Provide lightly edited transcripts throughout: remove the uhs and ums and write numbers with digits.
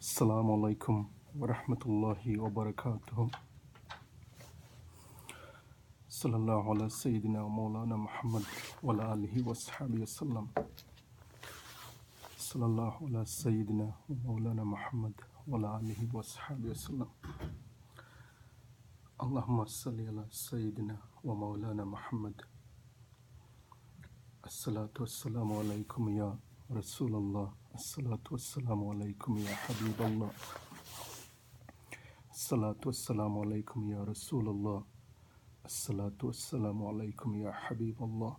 Assalamu alaikum wa rahmatullahi wa barakatuh. Sallallahu ala Sayyidina Maulana Muhammad wa ala alihi wa sahbihi wa sallam. Sallallahu ala Sayyidina Maulana Muhammad wa ala alihi wa sahbihi wa sallam. Allahumma salli ala Sayyidina wa Maulana Muhammad. As-salatu was-salamu alaykum ya Rasulullah. As-salatu was-salamu alaykum ya Habiballah. As-salatu was-salamu alaykum ya Rasulullah. As-salatu was-salamu alaykum ya Habiballah.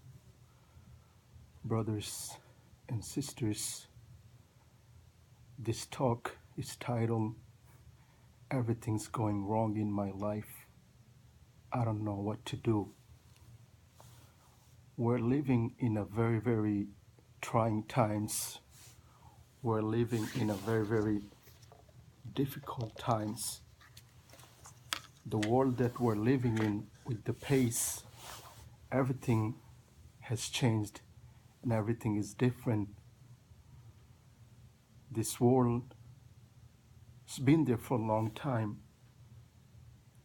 Brothers and sisters, this talk is titled, Everything's Going Wrong in My Life. I don't know what to do. We're living in a very, very trying times. We're living in a very, very difficult times. The world that we're living in, with the pace, everything has changed and everything is different. This world has been there for a long time,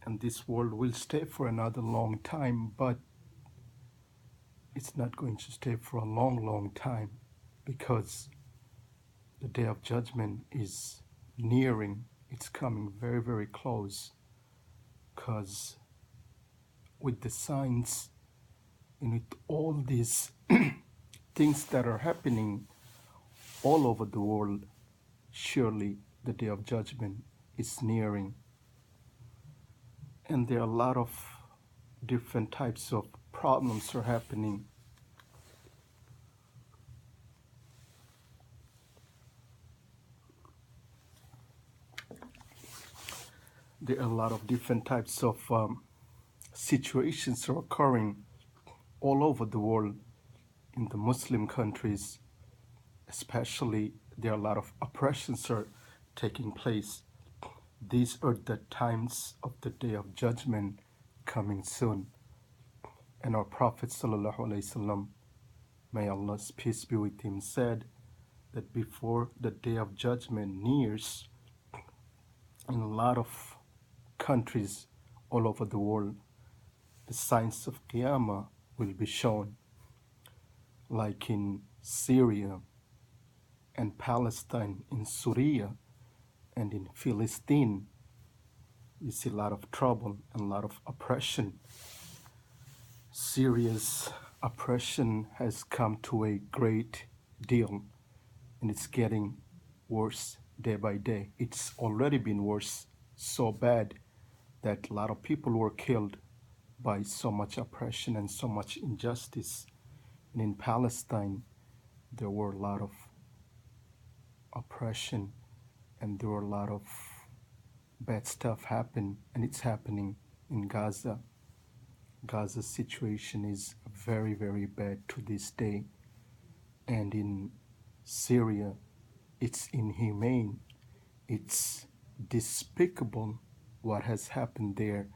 and this world will stay for another long time, but it's not going to stay for a long, long time, because the day of judgment is nearing. It's coming very, very close, because with the signs and with all these things that are happening all over the world, surely the day of judgment is nearing. And there are a lot of different types of problems are happening. There are a lot of different types of situations are occurring all over the world. In the Muslim countries especially, there are a lot of oppressions are taking place. These are the times of the day of judgment coming soon. And our Prophet sallallahu alaihi wasallam, may Allah's peace be with him, said that before the day of judgment nears, in a lot of countries all over the world, the signs of Qiyamah will be shown, like in Syria and Palestine, in Syria and in Philistine. You see a lot of trouble and a lot of oppression. Syria's oppression has come to a great deal, and it's getting worse day by day. It's already been worse, so bad that a lot of people were killed by so much oppression and so much injustice. And in Palestine, there were a lot of oppression, and there were a lot of bad stuff happen, and it's happening in Gaza. Gaza's situation is very, very bad to this day. And in Syria, it's inhumane. It's despicable what has happened there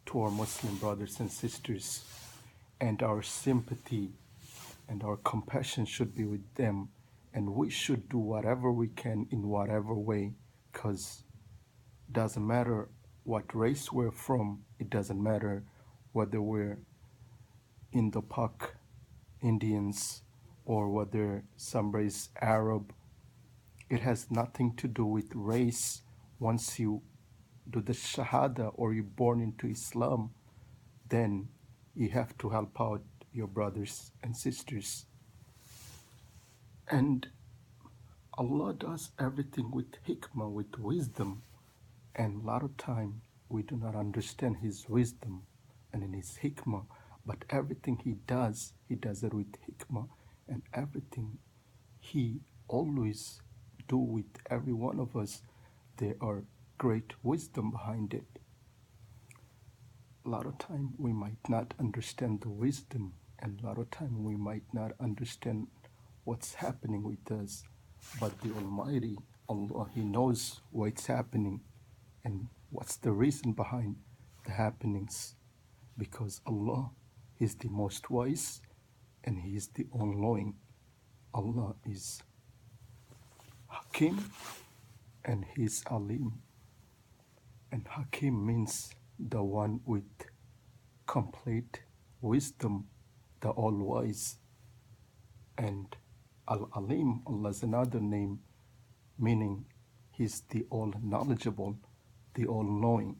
to our Muslim brothers and sisters. And our sympathy and our compassion should be with them. And we should do whatever we can in whatever way, because it doesn't matter what race we're from. It doesn't matter whether we're Indo-Pak Indians or whether somebody's Arab. It has nothing to do with race. Once you do the Shahada or you're born into Islam, then you have to help out your brothers and sisters. And Allah does everything with hikmah, with wisdom. And a lot of time we do not understand His wisdom and in His hikmah. But everything He does it with hikmah. And everything He always do with every one of us, there are great wisdom behind it. A lot of time we might not understand the wisdom, and a lot of time we might not understand what's happening with us. But the Almighty Allah, He knows what's happening and what's the reason behind the happenings, because Allah is the most wise and He is the all-knowing. Allah is Hakim, and He's Alim. And Hakim means the one with complete wisdom, the all-wise. And Al-Alim, Allah's another name, meaning He's the all-knowledgeable, the all-knowing.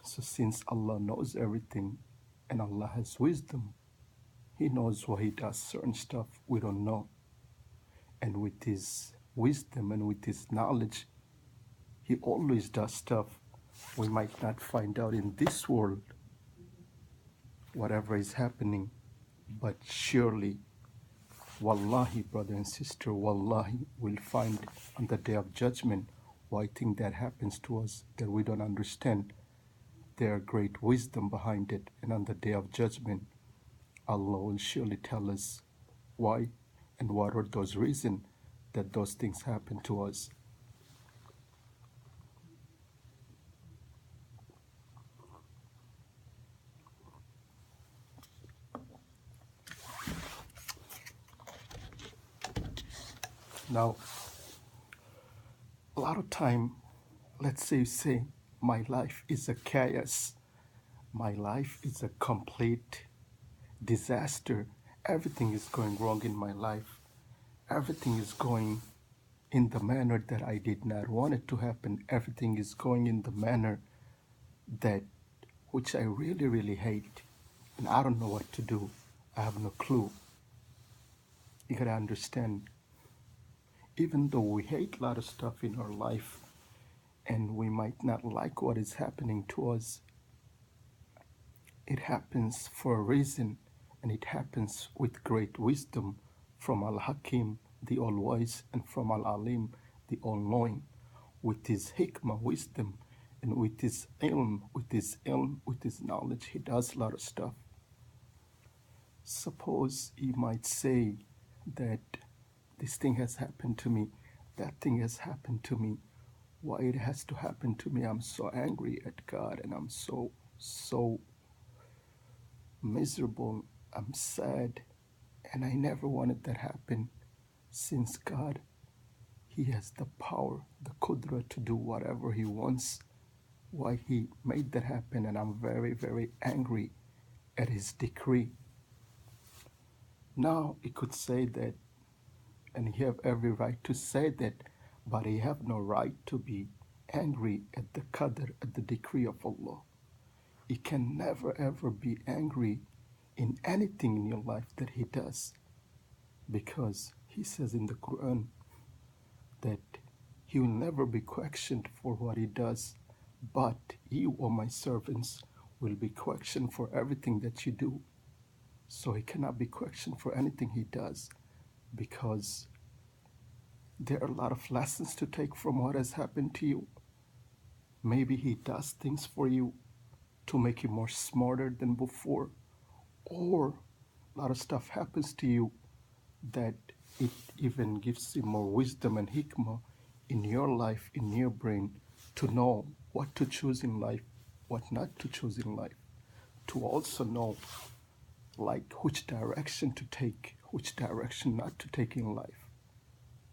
So since Allah knows everything and Allah has wisdom, He knows why He does certain stuff we don't know. And with His wisdom and with His knowledge, He always does stuff we might not find out in this world, whatever is happening. But surely, wallahi, brother and sister, wallahi, we'll find on the day of judgment why thing that happens to us that we don't understand. There are great wisdom behind it, and on the day of judgment, Allah will surely tell us why and what are those reasons that those things happen to us. Now, a lot of time, let's say you say, my life is a chaos. My life is a complete disaster. Everything is going wrong in my life. Everything is going in the manner that I did not want it to happen. Everything is going in the manner that which I really, really hate. And I don't know what to do. I have no clue. You gotta understand, even though we hate a lot of stuff in our life and we might not like what is happening to us, it happens for a reason, and it happens with great wisdom from Al-Hakim, the all-wise, and from Al-Alim, the all-knowing. With his hikmah, wisdom, and with his ilm, with his knowledge, he does a lot of stuff. Suppose he might say that this thing has happened to me, that thing has happened to me. Why it has to happen to me? I'm so angry at God, and I'm so miserable. I'm sad, and I never wanted that happen. Since God, He has the power, the qudra to do whatever He wants. Why He made that happen, and I'm very, very angry at His decree. Now He could say that, and He have every right to say that, but He have no right to be angry at the qadr, at the decree of Allah. He can never ever be angry in anything in your life that He does, because He says in the Quran that He will never be questioned for what He does, but you, O my servants, will be questioned for everything that you do. So He cannot be questioned for anything He does, because there are a lot of lessons to take from what has happened to you. Maybe He does things for you to make you more smarter than before, or a lot of stuff happens to you that it even gives you more wisdom and hikmah in your life, in your brain, to know what to choose in life, what not to choose in life, to also know like which direction to take, which direction not to take in life.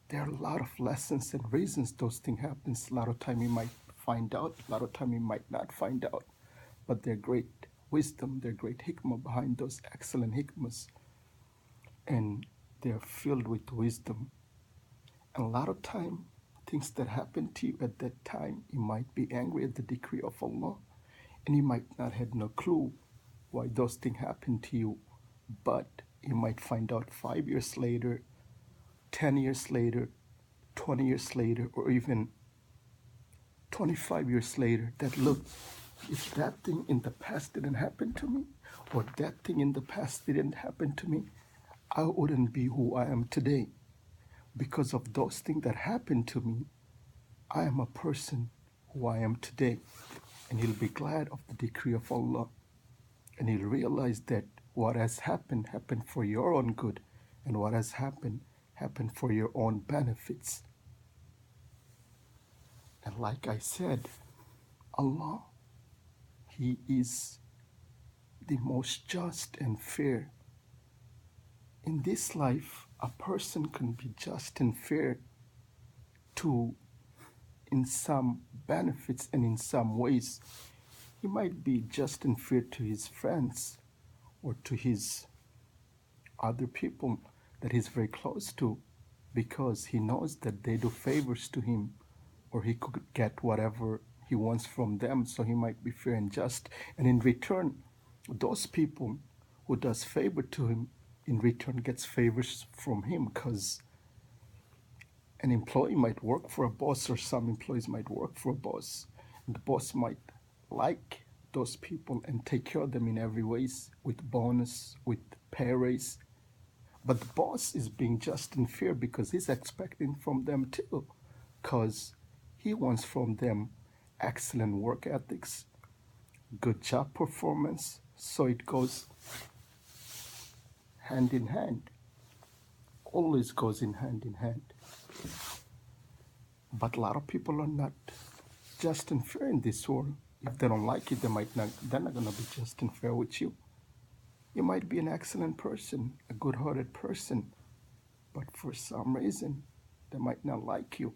There are a lot of lessons and reasons those things happen. A lot of time you might find out, a lot of time you might not find out, but they're great wisdom, they're great hikmah behind those excellent hikmahs, and they're filled with wisdom. And a lot of time, things that happen to you at that time, you might be angry at the decree of Allah, and you might not have no clue why those things happen to you, but you might find out 5 years later, 10 years later, 20 years later, or even 25 years later that, look, if that thing in the past didn't happen to me, or that thing in the past didn't happen to me, I wouldn't be who I am today. Because of those things that happened to me, I am a person who I am today. And he'll be glad of the decree of Allah. And he'll realize that what has happened for your own good. And what has happened for your own benefits. And like I said, Allah, He is the most just and fair. In this life, a person can be just and fair to, in some benefits and in some ways, he might be just unfair to his friends or to his other people that he's very close to, because he knows that they do favors to him, or he could get whatever he wants from them, so he might be fair and just. And in return, those people who does favor to him in return gets favors from him, because an employee might work for a boss, or some employees might work for a boss, and the boss might like those people and take care of them in every ways, with bonus, with pay raise. But the boss is being just and fair because he's expecting from them too, because he wants from them excellent work ethics, good job performance. So it goes hand in hand, always goes in hand. But a lot of people are not just and fair in this world. If they don't like it, they're not gonna be just and fair with you. You might be an excellent person, a good-hearted person, but for some reason, they might not like you.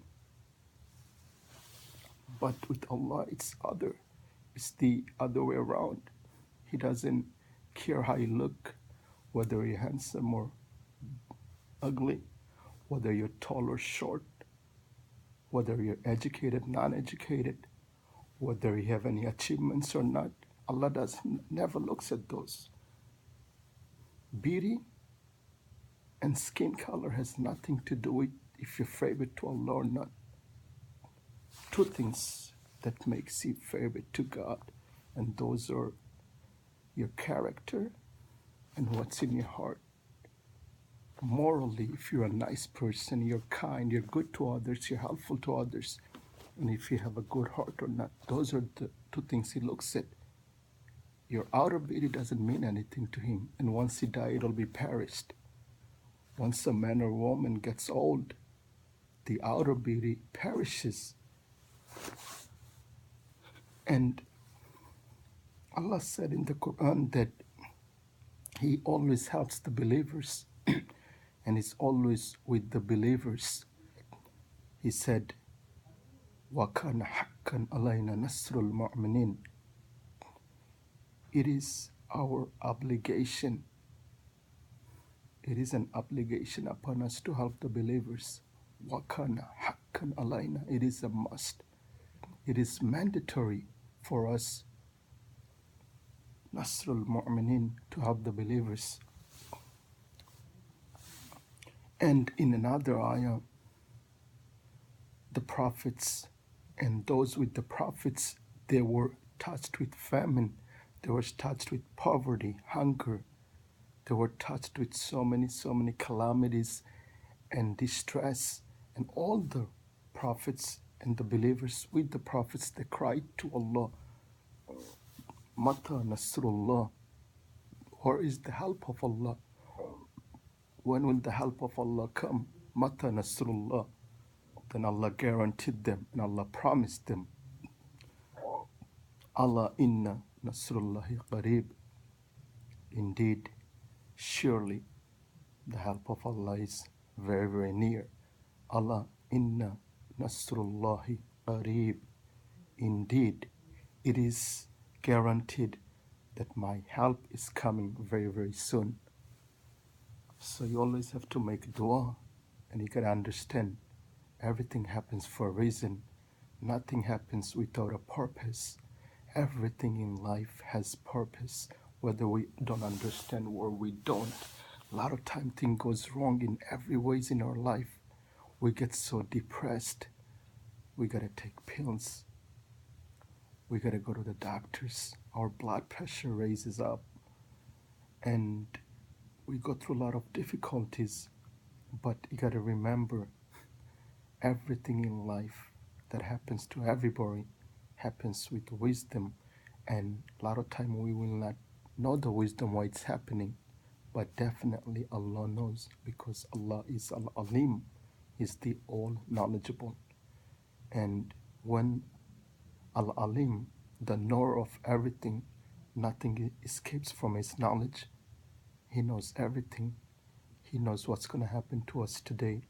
But with Allah, it's the other way around. He doesn't care how you look, whether you're handsome or ugly, whether you're tall or short, whether you're educated, non-educated, whether you have any achievements or not. Allah never looks at those. Beauty and skin color has nothing to do with if you're favored to Allah or not. Two things that makes you favored to God, and those are your character and what's in your heart. Morally, if you're a nice person, you're kind, you're good to others, you're helpful to others, and if you have a good heart or not, those are the two things he looks at. Your outer beauty doesn't mean anything to him, and once you die, it'll be perished. Once a man or woman gets old, the outer beauty perishes. And Allah said in the Quran that He always helps the believers and is always with the believers. He said, وَكَانَ حَقًّا عَلَيْنَا نَصْرُ الْمُؤْمِنِينَ. It is our obligation. It is an obligation upon us to help the believers. وَكَانَ حَقًّا عَلَيْنَا. It is a must. It is mandatory for us, Nasrul Mu'minin, to help the believers. And in another ayah, the prophets and those with the prophets, they were touched with famine, they were touched with poverty, hunger, they were touched with so many calamities and distress. And all the prophets and the believers with the prophets, they cried to Allah, Mata Nasrullah, where is the help of Allah? When will the help of Allah come? Mata Nasrullah. Then Allah guaranteed them and Allah promised them, Allah inna Nasrullahi qareeb. Indeed, surely the help of Allah is very near. Allah inna Nasrullahi qareeb. Indeed, it is guaranteed that my help is coming very soon. So you always have to make dua, and you can understand everything happens for a reason. Nothing happens without a purpose. Everything in life has purpose, whether we don't understand or we don't. A lot of time things goes wrong in every ways in our life. We get so depressed. We gotta take pills. We gotta go to the doctors. Our blood pressure raises up. And we go through a lot of difficulties. But you gotta remember, everything in life that happens to everybody happens with wisdom. And a lot of time we will not know the wisdom why it's happening. But definitely Allah knows, because Allah is Al-Alim. He's the all-knowledgeable. And when Al-Alim, the knower of everything, nothing escapes from His knowledge. He knows everything. He knows what's going to happen to us today.